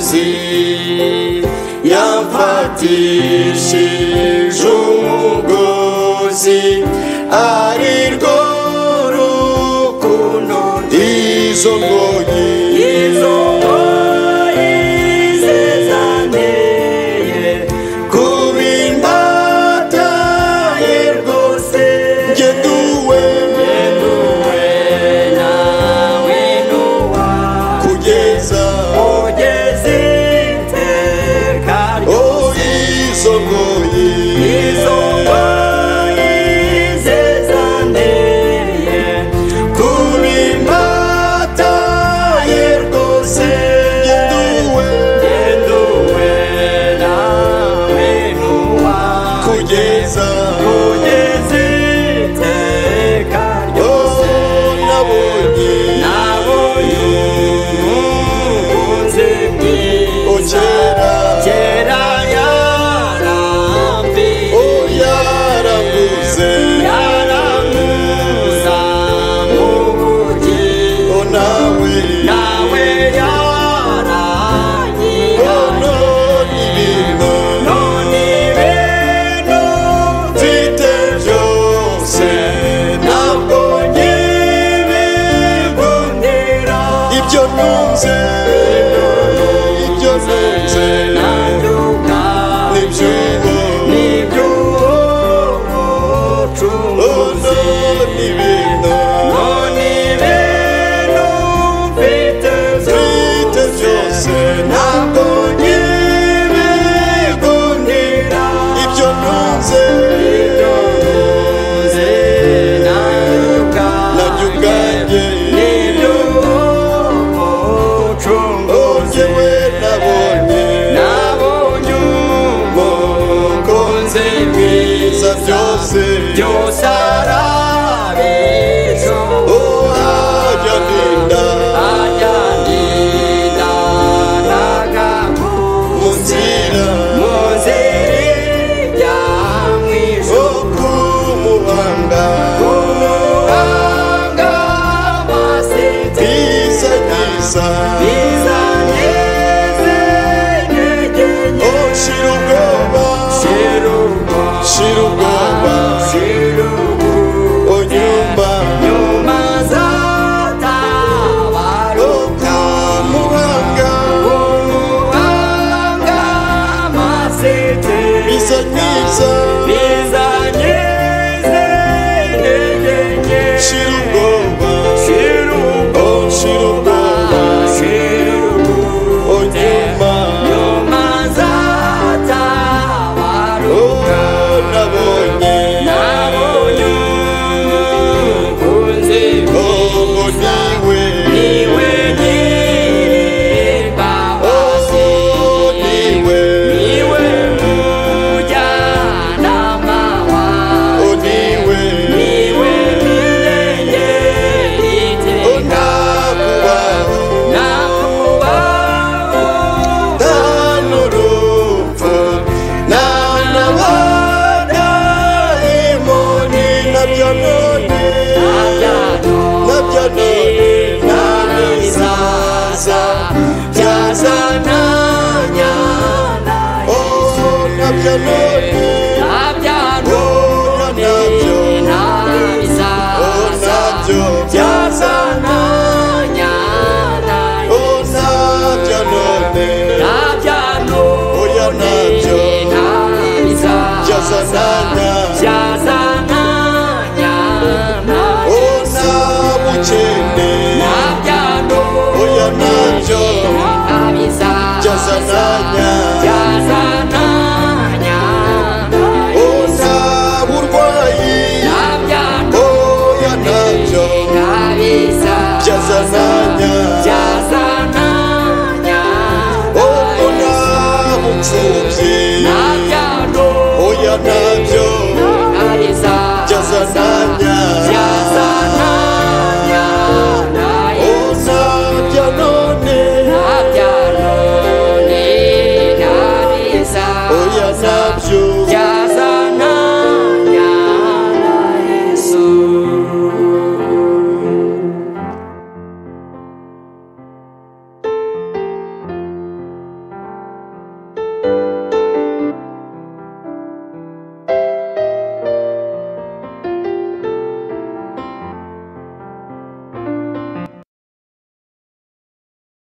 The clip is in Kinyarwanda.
muzi yamfatishije umugozi arirwo rukundo izo ngoyi zezaneye kubimbataye rwose ngenduwe nawe nuwa kugeza iteka ryose izo ngoyi zezaneye kubimbataye rwose ngenduwe nawe nuwa kugeza iteka ryose nabonye umukunzi mwiza kera yarambuze yaramuza mu bugingo nawe yaranyihaye none ibintu mfite byose ntabwo nkibigundira ibyo ntunze byose arabizo ajyandinda nagamu mu nzira ijya mu ijuru kumuhanga amaseti biza ngeze intege nke shira ubwoba nyuma zatabaruka umuhanga amaseti biza ngeze intege nke shira ubwoba nyuma zatabaruka nabonye umukunzi mwiza niwe nyir'imbabazi niwe mujyanama wawe niwe mirengera iteka nakubaho nta n'urupfu nta n'abadayimoni nabyo none nta bizaza byazananya nabyo none nta bizaza byazananya nabyo none nta bizaza